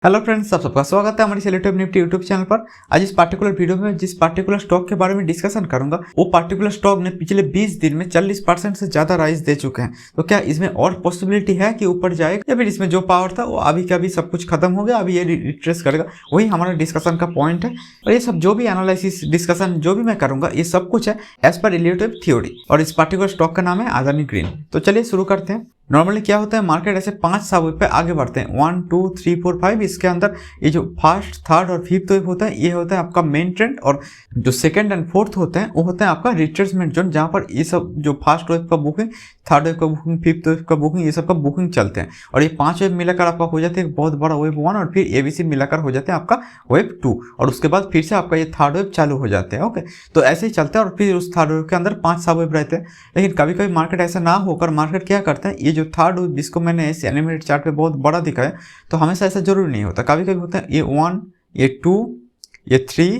Hello friends, आप सबका स्वागत है हमारी सेलेक्टिव निफ्टी यूट्यूब चैनल पर। आज इस पार्टिकुलर वीडियो में जिस पार्टिकुलर स्टॉक के बारे में डिस्कशन करूंगा, वो पार्टिकुलर स्टॉक ने पिछले 20 दिन में 40% से ज्यादा राइज दे चुके हैं। तो क्या इसमें और पॉसिबिलिटी है कि ऊपर जाएगा, या फिर इसमें जो पावर था वो अभी का अभी सब कुछ खत्म हो गया, अभी ये रिट्रेस करेगा? वही हमारा डिस्कशन का पॉइंट है। और ये सब जो भी एनालिसिस डिस्कशन जो भी मैं करूंगा, ये सब कुछ है एज पर रिलेटिव थ्योरी। और इस पार्टिकुलर स्टॉक का नाम है अदानी ग्रीन। तो चलिए शुरू करते हैं। नॉर्मली क्या होता है, मार्केट ऐसे 5 सब पे आगे बढ़ते हैं, 1 2 3 4 5। इसके अंदर ये जो फर्स्ट, थर्ड और फिफ्थ वेव होता है, ये होता है आपका मेन ट्रेंड। और जो सेकंड एंड फोर्थ होते हैं वो होता है आपका रिट्रेसमेंट जोन, जहां पर ये सब जो फर्स्ट वेव का बुकिंग, थर्ड वेव का बुकिंग, फिफ्थ वेव का बुकिंग, ये सब का बुकिंग चलते हैं। और ये 5 वेव मिलाकर आपका हो जाते हैं बहुत बड़ा वेव 1, और फिर एबीसी मिलाकर हो जाते हैं आपका वेव 2, और उसके बाद फिर से आपका ये थर्ड वेव चालू हो जाते हैं। ओके, तो ऐसे ही चलता है। और फिर उस थर्ड वेव के अंदर 5 सब वेव रहते हैं। लेकिन कभी कभी मार्केट ऐसा ना होकर मार्केट क्या करता है, ये जो थर्ड वेव जिसको मैंने इस एनिमेटेड चार्ट पे बहुत बड़ा दिखाया, तो हमेशा ऐसा जरूरी नहीं होता। कभी कभी होता है ये 1, ये 2, ये 3,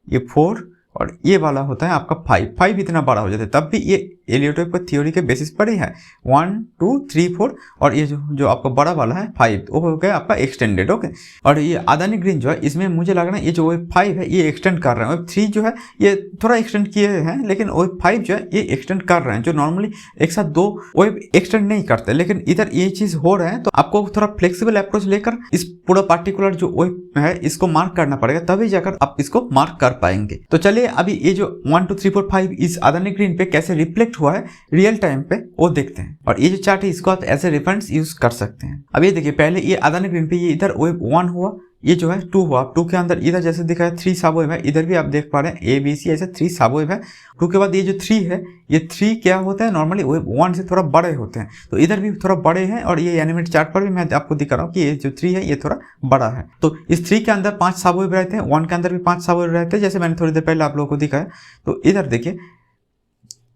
ये 4, और ये वाला होता है आपका 5 इतना बड़ा हो जाता है। तब भी ये एलियट वेव का थ्योरी के बेसिस पर ही है। 1 2 3 4, और ये जो आपका बड़ा वाला है 5, वो हो गया आपका एक्सटेंडेड। ओके, और ये अदानी ग्रीन जो है, इसमें मुझे लग रहा है ये जो वेव 5 है ये एक्सटेंड कर रहे हैं। वेव 3 जो है ये थोड़ा एक्सटेंड किए हैं, लेकिन वेव 5 जो है ये एक्सटेंड कर रहे हैं। जो नॉर्मली एक साथ दो वेव एक्सटेंड नहीं करते, लेकिन इधर ये चीज हो रहा है। तो आपको थोड़ा फ्लेक्सिबल अप्रोच लेकर इस पूरा पार्टिकुलर जो वेव है इसको मार्क करना पड़ेगा, तभी जाकर आप इसको मार्क कर पाएंगे। तो चलिए अभी ये जो 1 2 3 4 5 इस अदानी ग्रीन पे कैसे रिफ्लेक्ट हुआ है रियल टाइम पे, वो देखते हैं। और ये जो चार्ट है इसको आप एज ए रेफरेंस यूज कर सकते हैं। अब ये देखिए, पहले ये अदानी ग्रीन पे ये इधर वेव 1 हुआ, ये जो है 2 हुआ। 2 के अंदर इधर जैसे दिखा है 3 सब वेव है, इधर भी आप देख पा रहे हैं ए बी सी ऐसे 3 सब वेव है। 2 के बाद ये जो 3 है, ये 3 क्या होता है, नॉर्मली वेव 1 से थोड़ा बड़े होते हैं, तो इधर भी थोड़ा बड़े हैं। और ये एनिमेट चार्ट पर भी मैं आपको दिखा रहा हूँ कि ये जो 3 है ये थोड़ा बड़ा है। तो इस 3 के अंदर 5 सब वेव रहते हैं, 1 के अंदर भी 5 सब वेव रहते हैं, जैसे मैंने थोड़ी देर पहले आप लोगों को दिखाया। तो इधर देखिए,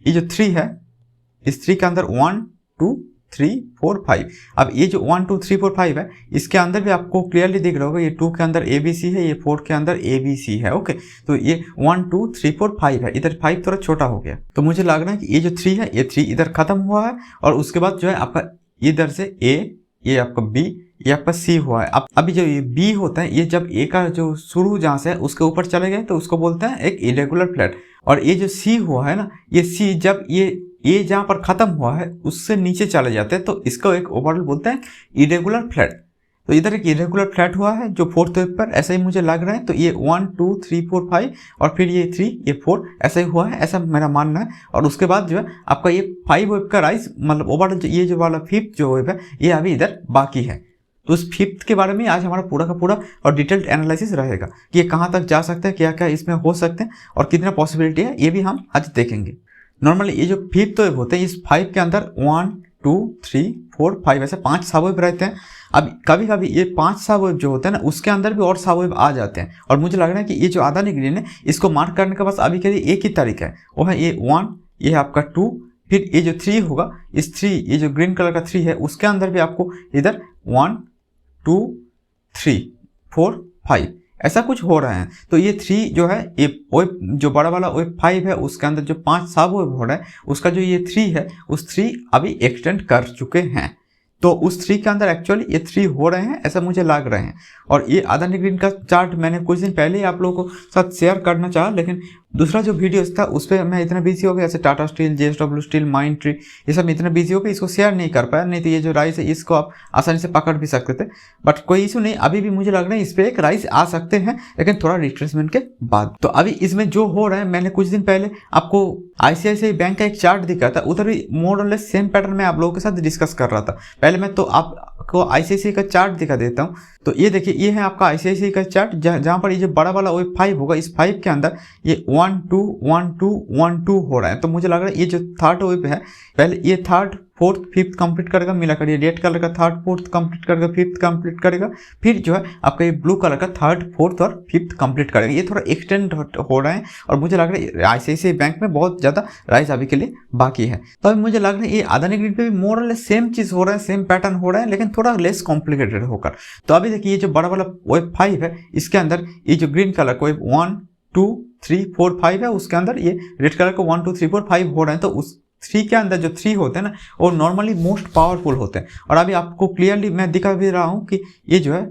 ये जो 3 है, इस 3 के अंदर 1 2 3 4 5। अब ये जो 1 2 3 4 5 है, इसके अंदर भी आपको क्लियरली दिख रहा होगा, ये 2 के अंदर ABC है, ये 4 के अंदर ABC है। ओके, तो ये 1 2 3 4 5 है, इधर 5 थोड़ा छोटा हो गया। तो मुझे लग रहा है कि ये जो 3 है, ये 3 इधर खत्म हुआ है, और उसके बाद जो है आपका इधर से A, ये आपका B, ये आपका C हुआ है। अब अभी जो ये B होता है, ये जब A का जो शुरू जहाँ से है उसके ऊपर चले गए तो उसको बोलते हैं एक इरेगुलर फ्लैट। और ये जो C हुआ है ना, ये C जब ये जहाँ पर खत्म हुआ है उससे नीचे चले जाते हैं, तो इसको एक ओवरऑल बोलते हैं इरेगुलर फ्लैट। तो इधर एक इरेगुलर फ्लैट हुआ है जो फोर्थ वेव पर, ऐसा ही मुझे लग रहा है। तो ये 1 2 3 4 5, और फिर ये 3 ये 4 ऐसा ही हुआ है, ऐसा मेरा मानना है। और उसके बाद जो है आपका ये 5 वेव का राइज, मतलब ओवरऑल ये जो वाला फिफ्थ जो वेव है ये अभी इधर बाकी है। तो उस फिफ्थ के बारे में आज हमारा पूरा का पूरा और डिटेल्ड एनालिसिस रहेगा कि ये कहाँ तक जा सकते हैं, क्या क्या इसमें हो सकते हैं, और कितना पॉसिबिलिटी है, ये भी हम आज देखेंगे। नॉर्मली ये जो फिफ्थ वेव होते हैं, इस 5 के अंदर 1 2 3 4 5 ऐसे 5 सब वेव रहते हैं। अब कभी कभी ये 5 सब वेव जो होते हैं ना, उसके अंदर भी और सब वेव आ जाते हैं। और मुझे लग रहा है कि ये जो अदानी ग्रीन है, इसको मार्क करने का बस अभी के लिए एक ही तरीका है, वो है ये 1, ये आपका 2, फिर ये जो 3 होगा, इस 3 ये जो ग्रीन कलर का 3 है उसके अंदर भी आपको इधर 1 2 3 4 5 ऐसा कुछ हो रहा है। तो ये 3 जो है, ये वेव जो बड़ा वाला वेव 5 है उसके अंदर जो 5 सब वेव हो रहा है, उसका जो ये 3 है, उस 3 अभी एक्सटेंड कर चुके हैं। तो उस 3 के अंदर एक्चुअली ये 3 हो रहे हैं, ऐसा मुझे लग रहे हैं। और ये अदानी ग्रीन का चार्ट मैंने कुछ दिन पहले ही आप लोगों को साथ शेयर करना चाहा, लेकिन दूसरा जो वीडियोस था उस पर मैं इतना बिजी हो गया, जैसे Tata steel, JSW steel, mind tree, ये सब इतना बिजी हो गया, इसको शेयर नहीं कर पाया। नहीं तो ये जो राइस है इसको आप आसानी से पकड़ भी सकते थे, बट कोई इशू नहीं। अभी भी मुझे लग रहा है इस पर एक राइस आ सकते हैं, लेकिन थोड़ा रिट्रेसमेंट के बाद। तो अभी इसमें जो हो रहा है, मैंने कुछ दिन पहले आपको ICICI बैंक का एक चार्ट दिखाया था, उधर भी मोर और लेस सेम पैटर्न में आप लोगों के साथ डिस्कस कर रहा था। पहले मैं तो आपको ICICI का चार्ट दिखा देता हूँ। तो ये देखिए, ये है आपका ICICI का चार्ट, जहाँ पर ये जो बड़ा वाला वेव 5 होगा, इस 5 के अंदर ये 1 2 1 2 1 2 हो रहा है। तो मुझे लग रहा है ये जो थर्ड वेव है, पहले ये थर्ड फोर्थ फिफ्थ कंप्लीट करेगा, मिलाकर ये रेड कलर का थर्ड फोर्थ कंप्लीट करेगा, फिफ्थ कंप्लीट करेगा, फिर जो है आपका ये ब्लू कलर का थर्ड फोर्थ और फिफ्थ कंप्लीट करेगा। ये थोड़ा एक्सटेंड हो रहा है, और मुझे लग रहा है ICICI बैंक में बहुत ज़्यादा राइज अभी के लिए बाकी है। तो अभी मुझे लग रहा है ये अदानी ग्रीन पे भी मोर और लेस सेम चीज़ हो रहा है, सेम पैटर्न हो रहा है, लेकिन थोड़ा लेस कॉम्प्लिकेटेड होकर। तो अभी देखिए, ये जो बड़ा वाला वेव 5 है, इसके अंदर ये जो ग्रीन कलर का वेव 1 2 3 4 5 है, उसके अंदर ये रेड कलर का 1 2 3 4 5 हो रहे हैं। तो उस 3 के अंदर जो 3 होते हैं ना, वो नॉर्मली मोस्ट पावरफुल होते हैं। और अभी आपको क्लियरली मैं दिखा भी रहा हूँ कि ये जो है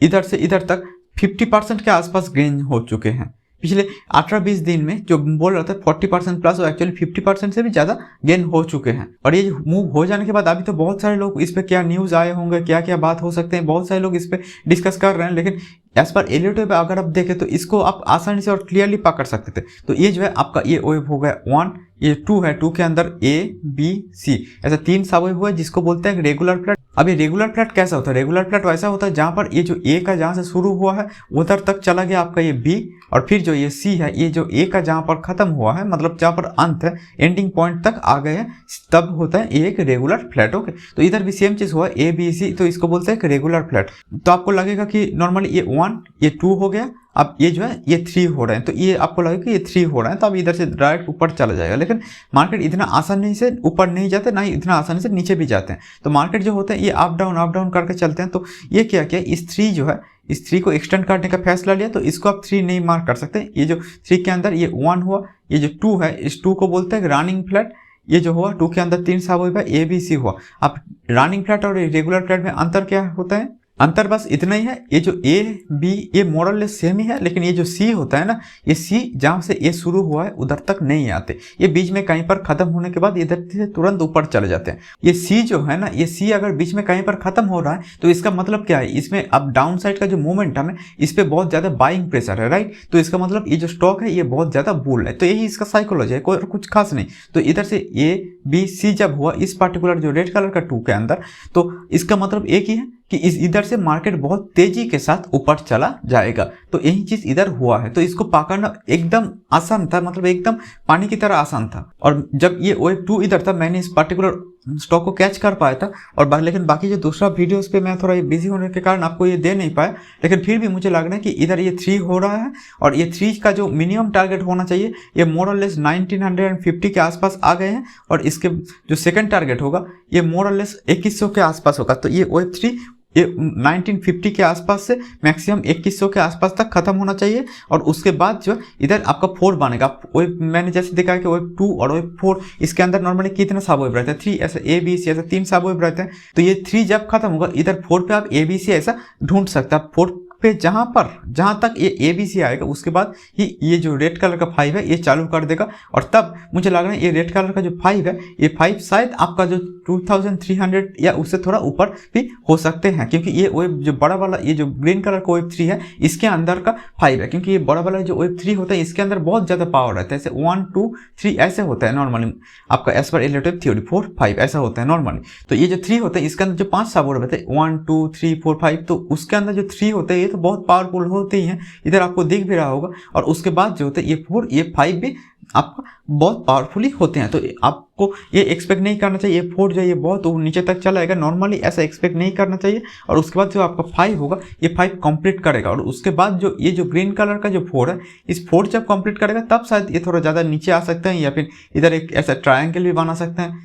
इधर से इधर तक 50% के आसपास गेन हो चुके हैं। पिछले 18-20 दिन में जो बोल रहा था 40% प्लस, वो एक्चुअली 50% से भी ज़्यादा गेन हो चुके हैं। और ये मूव हो जाने के बाद अभी तो बहुत सारे लोग इस पर क्या न्यूज़ आए होंगे, क्या क्या बात हो सकते हैं, बहुत सारे लोग इस पर डिस्कस कर रहे हैं। लेकिन एज पर एलियट वेव अगर आप देखें तो इसको आप आसानी से और क्लियरली पकड़ सकते थे। तो ये जो है आपका ये वेव हो गया 1, ये 2 है, 2 के अंदर A B C ऐसा 3 सब वेव हुआ है, जिसको बोलते हैं रेगुलर फ्लैट। अब ये रेगुलर फ्लैट कैसा होता है? रेगुलर फ्लैट वैसा होता है जहाँ पर ये जो A का जहाँ से शुरू हुआ है उधर तक चला गया आपका ये B, और फिर जो ये C है, ये जो A का जहाँ पर खत्म हुआ है, मतलब जहाँ पर अंत है, एंडिंग पॉइंट तक आ गए हैं, तब होता है एक रेगुलर फ्लैट। ओके, तो इधर भी सेम चीज हुआ A B C, तो इसको बोलते हैं एक रेगुलर फ्लैट। तो आपको लगेगा कि नॉर्मली ये 1 ये 2 हो गया, अब ये जो है ये 3 हो रहे हैं, तो ये आपको लगेगा कि ये 3 हो रहे हैं, तो अब इधर से डायरेक्ट ऊपर चला जाएगा। लेकिन मार्केट इतना आसानी से ऊपर नहीं जाते, ना ही इतना आसानी से नीचे भी जाते हैं। तो मार्केट जो होते हैं ये अप डाउन करके चलते हैं। तो ये क्या किया, इस 3 जो है, इस 3 को एक्सटेंड करने का फैसला लिया, तो इसको आप 3 नहीं मार्क कर सकते। ये जो 3 के अंदर ये 1 हुआ, ये जो 2 है, इस 2 को बोलते हैं रनिंग फ्लैट। ये जो हुआ 2 के अंदर 3 सब हुआ, A B C हुआ। अब रनिंग फ्लैट और रेगुलर फ्लैट में अंतर क्या होता है? अंतर बस इतना ही है, ये जो A B ये मॉडल सेम ही है, लेकिन ये जो C होता है ना, ये C जहाँ से A शुरू हुआ है उधर तक नहीं आते, ये बीच में कहीं पर खत्म होने के बाद इधर से तुरंत ऊपर चले जाते हैं। ये C जो है ना, ये C अगर बीच में कहीं पर खत्म हो रहा है तो इसका मतलब क्या है, इसमें अब डाउन साइड का जो मोमेंटम है इस पर बहुत ज्यादा बाइंग प्रेशर है, राइट। तो इसका मतलब ये जो स्टॉक है ये बहुत ज्यादा बुल है, तो यही इसका साइकोलॉजी है, कोई कुछ खास नहीं। तो इधर से A B C जब हुआ इस पार्टिकुलर जो रेड कलर का 2 के अंदर, तो इसका मतलब एक ही है कि इधर से मार्केट बहुत तेजी के साथ ऊपर चला जाएगा। तो यही चीज इधर हुआ है, तो इसको पकड़ना एकदम आसान था, मतलब एकदम पानी की तरह आसान था। और जब ये वेव 2 इधर था, मैंने इस पर्टिकुलर स्टॉक को कैच कर पाया था, और लेकिन बाकी जो दूसरा वीडियोस पे मैं थोड़ा बिजी होने के कारण आपको ये दे नहीं पाया। लेकिन फिर भी मुझे लग रहा है कि इधर ये 3 हो रहा है, और ये 3 का जो मिनिमम टारगेट होना चाहिए ये मोर और लेस 1950 के आसपास आ गए हैं, और इसके जो सेकंड टारगेट होगा ये मोर और लेस 2100 के आसपास होगा। तो ये वेव 3 ये 1950 के आसपास से मैक्सिमम 2100 के आसपास तक खत्म होना चाहिए, और उसके बाद जो इधर आपका 4 बनेगा। वेव मैंने जैसे देखा है कि वेव 2 और वेव 4 इसके अंदर नॉर्मली कितने सब वेव रहते हैं, 3 ऐसे A B C ऐसे 3 सब वेव रहते हैं। तो ये 3 जब खत्म होगा इधर 4 पे आप A B C ऐसा ढूंढ सकते हैं। 4 पे जहां तक ये A B C आएगा उसके बाद ये जो रेड कलर का 5 है ये चालू कर देगा, और तब मुझे लग रहा है ये रेड कलर का जो 5 है, ये 5 शायद आपका जो 2300 या उससे थोड़ा ऊपर भी हो सकते हैं, क्योंकि ये वेव जो बड़ा वाला ये जो ग्रीन कलर का वेव 3 है इसके अंदर का 5 है, क्योंकि ये बड़ा वाला जो वेव 3 होता है इसके अंदर बहुत ज्यादा पावर रहता है, ऐसे 1 2 3 ऐसे होता है नॉर्मली आपका as per Elliott wave theory, 4 5 ऐसा होता है नॉर्मली। तो ये जो 3 होता है इसके अंदर जो 5 सब वेव रहते हैं 1 2 3 4 5, तो उसके अंदर जो 3 होते हैं ये तो बहुत पावरफुल होते ही हैं, इधर आपको दिख भी रहा होगा। और उसके बाद जो होते हैं ये 4 ये 5 भी आपका बहुत पावरफुली होते हैं। तो आपको ये एक्सपेक्ट नहीं करना चाहिए ये 4 जो है ये बहुत नीचे तक चलाएगा, नॉर्मली ऐसा एक्सपेक्ट नहीं करना चाहिए। और उसके बाद जो आपका 5 होगा ये 5 कंप्लीट करेगा, और उसके बाद जो ये जो ग्रीन कलर का जो 4 है इस 4 जब कंप्लीट करेगा तब शायद ये थोड़ा ज़्यादा नीचे आ सकते हैं, या फिर इधर एक ऐसा ट्रायंगल भी बना सकते हैं।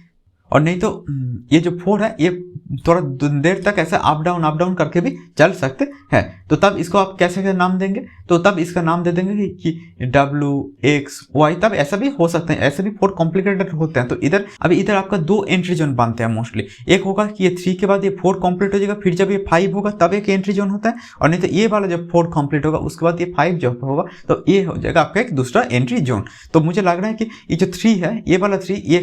और नहीं तो ये जो 4 है ये थोड़ा देर तक ऐसे अप डाउन करके भी चल सकते हैं। तो तब इसको आप कैसे नाम देंगे, तो तब इसका नाम दे देंगे कि WXY, तब ऐसा भी हो सकते हैं, ऐसे भी 4 कॉम्प्लिकेटेड होते हैं। तो इधर अभी इधर आपका 2 एंट्री जोन बनते हैं मोस्टली, एक होगा कि ये 3 के बाद ये 4 कंप्लीट हो जाएगा, फिर जब ये 5 होगा तब एक एंट्री जोन होता है, और नहीं तो ये वाला जब 4 कंप्लीट होगा उसके बाद ये 5 जब होगा तो ये हो जाएगा आपका एक दूसरा एंट्री जोन। तो मुझे लग रहा है कि ये जो 3 है ये वाला 3 ये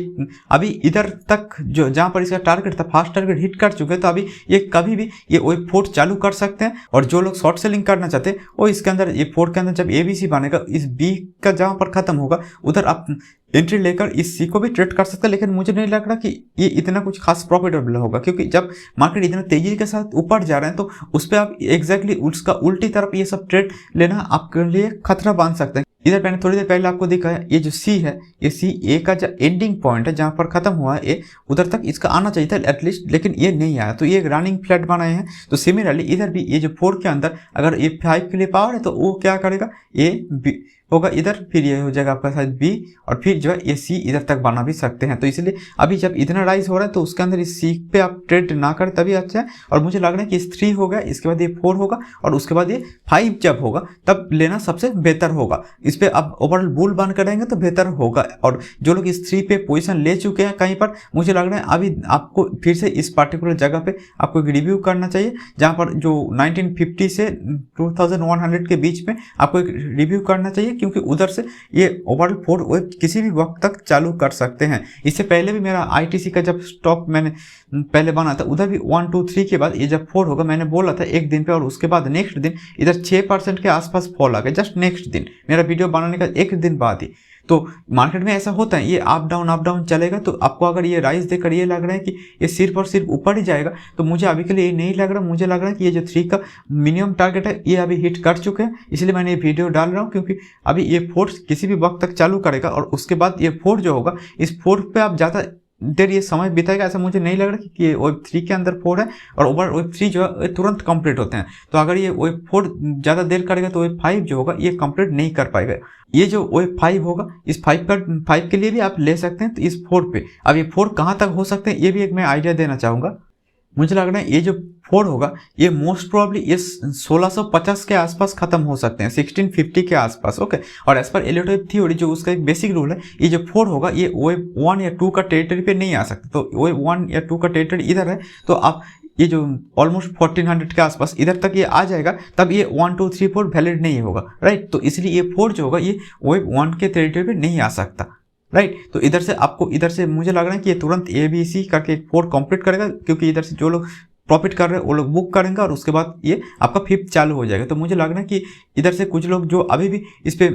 अभी इधर तक जो जहां पर इसका टारगेट था फर्स्ट टारगेट हिट कर चुके हैं, तो अभी ये कभी भी ये वेव 4 चालू कर सकते हैं। और जो लोग शॉर्ट सेलिंग करना चाहते हैं वो इसके अंदर ये 4 के अंदर जब ABC बनेगा इस B का जहां पर खत्म होगा उधर आप एंट्री लेकर इस C को भी ट्रेड कर सकते हैं। लेकिन मुझे नहीं लग रहा कि ये इतना कुछ खास प्रॉफिटेबल होगा, क्योंकि जब मार्केट इतना तेजी के साथ ऊपर जा रहे हैं तो उस पर आप एग्जैक्टली उसका उल्टी तरफ ये सब ट्रेड लेना आपके लिए खतरा बन सकता है। इधर मैंने थोड़ी देर पहले आपको दिखाया ये जो C है ये C A का जो एंडिंग पॉइंट है जहां पर खत्म हुआ है ए उधर तक इसका आना चाहिए था एटलीस्ट, लेकिन ये नहीं आया, तो ये रनिंग फ्लैट बनाए हैं। तो सिमिलरली इधर भी ये जो 4 के अंदर अगर ये 5 के लिए पावर है तो वो क्या करेगा, होगा इधर, फिर ये हो जाएगा आपका शायद बी, और फिर जो है ये सी इधर तक बना भी सकते हैं। तो इसलिए अभी जब इतना राइज हो रहा है तो उसके अंदर इस सी पे आप ट्रेड ना करें तभी अच्छा है। और मुझे लग रहा है कि इस 3 हो गया, इसके बाद ये 4 होगा और उसके बाद ये 5 जब होगा तब लेना सबसे बेहतर होगा। इस पे आप ओवरऑल बुल बन करेंगे तो बेहतर होगा। और जो लोग इस 3 पे पोजीशन ले चुके हैं कहीं पर, मुझे लग रहा है अभी आपको फिर से इस पार्टिकुलर जगह पे आपको एक रिव्यू करना चाहिए, जहां पर जो 1950 से 2100 के बीच में आपको एक रिव्यू करना चाहिए, क्योंकि उधर से ये ओवरऑल 4 वेव किसी भी वक्त तक चालू कर सकते हैं। इससे पहले भी मेरा आईटीसी का जब स्टॉक मैंने पहले बना था, उधर भी 1 2 3 के बाद ये जब 4 होगा मैंने बोला था एक दिन पे, और उसके बाद नेक्स्ट दिन इधर 6% के आसपास फॉल आ गया, जस्ट नेक्स्ट दिन, मेरा वीडियो बनाने का एक दिन बाद ही। तो मार्केट में ऐसा होता है, ये अप डाउन चलेगा। तो आपको अगर ये राइज देखकर ये लग रहा है कि ये सिर्फ और सिर्फ ऊपर ही जाएगा, तो मुझे अभी के लिए ये नहीं लग रहा। मुझे लग रहा है कि ये जो 3 का मिनिमम टारगेट है ये अभी हिट कर चुके हैं, इसलिए मैंने ये वीडियो डाल रहा हूँ। क्योंकि अभी ये 4 किसी भी वक्त तक चालू करेगा, और उसके बाद ये 4 जो होगा, इस 4 पे आप ज़्यादा देर ये समय बिताएगा ऐसा मुझे नहीं लग रहा कि ये वेब 3 के अंदर 4 है, और ओवर वेब 3 जो है तुरंत कंप्लीट होते हैं। तो अगर ये वेब 4 ज़्यादा देर करेगा तो वेब 5 जो होगा ये कंप्लीट नहीं कर पाएगा। ये जो वेब 5 होगा, इस 5 के लिए भी आप ले सकते हैं। तो इस 4 पे अब ये 4 कहाँ तक हो सकते हैं ये भी एक मैं आइडिया देना चाहूँगा। मुझे लग रहा है ये जो 4 होगा ये मोस्ट प्रोबेबली ये 1650 के आसपास खत्म हो सकते हैं, 1650 के आसपास। ओके, और as per Elliott wave theory जो उसका एक बेसिक रूल है, ये जो 4 होगा ये वेव 1 या 2 का टेरिटरी पे नहीं आ सकता। तो वेव 1 या 2 का टेरिटरी इधर है, तो आप ये जो ऑलमोस्ट 1400 के आसपास इधर तक ये आ जाएगा, तब ये 1 2 3 4 वैलिड नहीं होगा, राइट। तो इसलिए ये 4 जो होगा ये वेव 1 के टेरिटरी पे नहीं आ सकता, राइट। तो इधर से आपको, इधर से मुझे लग रहा है कि ये तुरंत ABC करके एक 4 कंप्लीट करेगा, क्योंकि इधर से जो लोग प्रॉफिट कर रहे हैं वो लोग बुक करेंगे, और उसके बाद ये आपका 5th चालू हो जाएगा। तो मुझे लग रहा है कि इधर से कुछ लोग जो अभी भी इस पे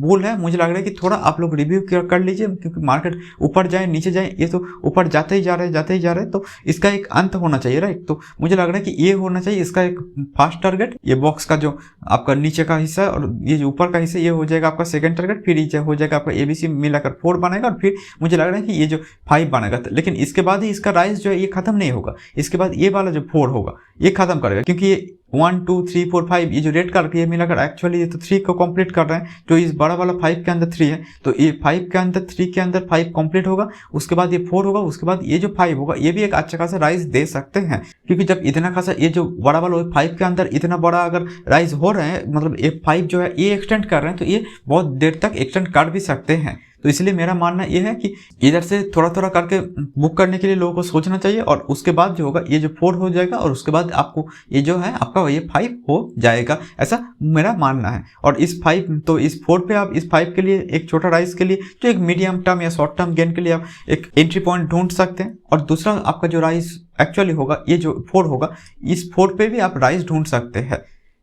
बुल है, मुझे लग रहा है कि थोड़ा आप लोग रिव्यू कर लीजिए, क्योंकि मार्केट ऊपर जाए नीचे जाए, ये तो ऊपर जाते ही जा रहे हैं, तो इसका एक अंत होना चाहिए, राइट। तो मुझे लग रहा है कि ये होना चाहिए इसका एक फर्स्ट टारगेट, ये बॉक्स का जो आपका नीचे का हिस्सा है और ये जो ऊपर का हिस्सा, ये हो जाएगा आपका सेकंड टारगेट, फिर ये हो जाएगा आपका ABC मिलाकर 4 बनेगा, और फिर मुझे लग रहा है कि ये जो 5 बनेगा। लेकिन इसके बाद ही इसका राइज जो है ये खत्म नहीं होगा, इसके बाद ये वाला जो 4 होगा ये खत्म करेगा, क्योंकि ये 1 2 3 4 5 ये जो रेड कलर ये मिलाकर एक्चुअली ये तो 3 को कंप्लीट कर रहे हैं, जो इस बड़ा वाला 5 के अंदर 3 है। तो ये 5 के अंदर 3 के अंदर 5 कंप्लीट होगा, उसके बाद ये 4 होगा, उसके बाद ये जो 5 होगा ये भी एक अच्छा खासा राइज दे सकते हैं। क्योंकि जब इतना खासा ये जो बड़ा वाला 5 के अंदर इतना बड़ा अगर राइज हो रहे हैं, मतलब ये 5 जो है ये एक्सटेंड कर रहे हैं, तो ये बहुत देर तक एक्सटेंड कर भी सकते हैं। तो इसलिए मेरा मानना ये है कि इधर से थोड़ा थोड़ा करके बुक करने के लिए लोगों को सोचना चाहिए, और उसके बाद जो होगा ये जो 4 हो जाएगा, और उसके बाद आपको ये जो है आपका ये 5 हो जाएगा, ऐसा मेरा मानना है। और इस 5 तो इस 4 पे आप इस 5 के लिए एक छोटा राइज के लिए जो एक मीडियम टर्म या शॉर्ट टर्म गेन के लिए आप एक एंट्री पॉइंट ढूंढ सकते हैं। और दूसरा आपका जो राइज एक्चुअली होगा, ये जो 4 होगा, इस 4 पे भी आप राइज ढूंढ सकते हैं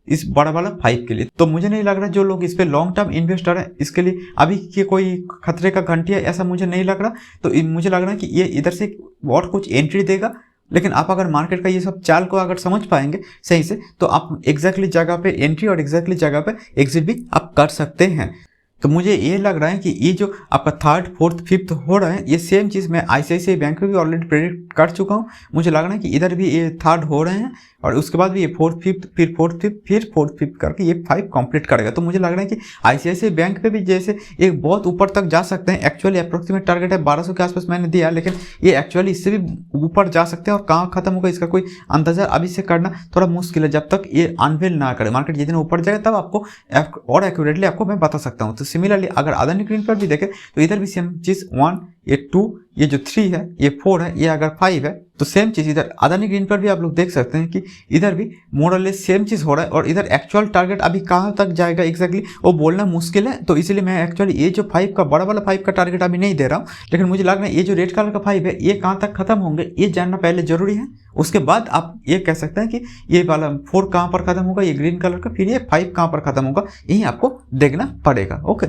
इस बड़ा वाला 5 के लिए। तो मुझे नहीं लग रहा जो लोग इस पे लॉन्ग टर्म इन्वेस्टर है इसके लिए अभी के कोई खतरे का घंटी है, ऐसा मुझे नहीं लग रहा। तो मुझे लग रहा है कि ये इधर से और कुछ एंट्री देगा, लेकिन आप अगर मार्केट का ये सब चाल को अगर समझ पाएंगे सही से, तो आप एग्जैक्टली जगह पे एंट्री और एग्जैक्टली जगह पे एग्जिट भी आप कर सकते हैं। तो मुझे ये लग रहा है कि ये जो आपका 3rd 4th 5th हो रहा है, ये सेम चीज़ मैं ICICI बैंक में भी ऑलरेडी प्रेडिक्ट कर चुका हूँ। मुझे लग रहा है कि इधर भी ये 3rd हो रहे हैं, और उसके बाद भी ये 4th 5th फिर 4th 5th फिर 4th 5th करके ये 5 कंप्लीट करेगा। तो मुझे लग रहा है कि ICICI बैंक पे भी जैसे एक बहुत ऊपर तक जा सकते हैं। एक्चुअली अप्रोक्सीमेट टारगेट है 1200 के आसपास मैंने दिया, लेकिन ये एक्चुअली इससे भी ऊपर जा सकते हैं, और कहाँ खत्म होगा इसका कोई अंदाजा अभी से करना थोड़ा मुश्किल है, जब तक ये अनवेल ना करे मार्केट। जितने ऊपर जाएगा तब आपको और एक्यूरेटली आपको मैं बता सकता हूँ। तो सिमिलरली अगर अदानी ग्रीन पर भी देखें तो इधर भी सेम चीज़ 1 ये 2 ये जो 3 है ये 4 है, ये अगर 5 है तो सेम चीज़ इधर अदानी ग्रीन पर भी आप लोग देख सकते हैं कि इधर भी मोर और लेस सेम चीज़ हो रहा है। और इधर एक्चुअल टारगेट अभी कहाँ तक जाएगा एग्जैक्टली वो बोलना मुश्किल है। तो इसलिए मैं एक्चुअली ये जो 5 का बड़ा वाला 5 का टारगेट अभी नहीं दे रहा हूँ, लेकिन मुझे लग रहा है ये जो रेड कलर का 5 है ये कहाँ तक खत्म होंगे ये जानना पहले जरूरी है। उसके बाद आप ये कह सकते हैं कि ये वाला 4 कहाँ पर खत्म होगा, ये ग्रीन कलर का, फिर ये 5 कहाँ पर खत्म होगा, यही आपको देखना पड़ेगा। ओके,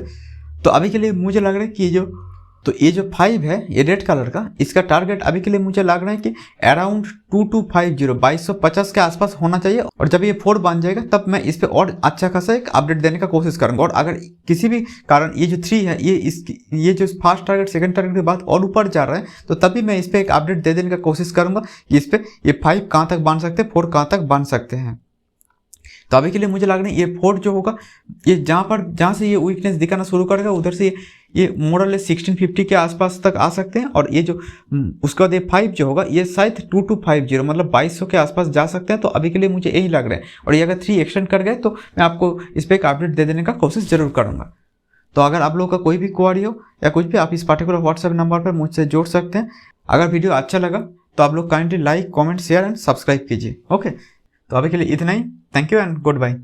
तो अभी के लिए मुझे लग रहा है कि ये जो 5 है ये रेड कलर का, इसका टारगेट अभी के लिए मुझे लग रहा है कि अराउंड 2250 के आसपास होना चाहिए। और जब ये 4 बन जाएगा तब मैं इस पे और अच्छा खासा एक अपडेट देने का कोशिश करूंगा। और अगर किसी भी कारण ये जो 3 है ये जो फर्स्ट टारगेट सेकंड टारगेट के बाद और ऊपर जा रहा है, तो तभी मैं इस पे एक अपडेट दे देने का कोशिश करूंगा कि इस पे ये 5 कहाँ तक बन सकते हैं, 4 कहाँ तक बन सकते हैं। तो अभी के लिए मुझे लग रहा है ये 4 जो होगा, ये जहाँ से ये वीकनेस दिखाना शुरू करेगा उधर से ये मोरल 1650 के आसपास तक आ सकते हैं। और ये जो उसके बाद ये 5 जो होगा ये शायद 2250 मतलब 2200 के आसपास जा सकते हैं। तो अभी के लिए मुझे यही लग रहा है, और ये अगर 3 एक्सटेंड कर गए तो मैं आपको इस पर एक अपडेट दे देने का कोशिश जरूर करूँगा। तो अगर आप लोगों का कोई भी क्वेरी हो या कुछ भी, आप इस पर्टिकुलर व्हाट्सएप नंबर पर मुझसे जोड़ सकते हैं। अगर वीडियो अच्छा लगा तो आप लोग kindly like, comment, share and subscribe कीजिए। ओके, तो अभी के लिए इतना ही। Thank you and good bye.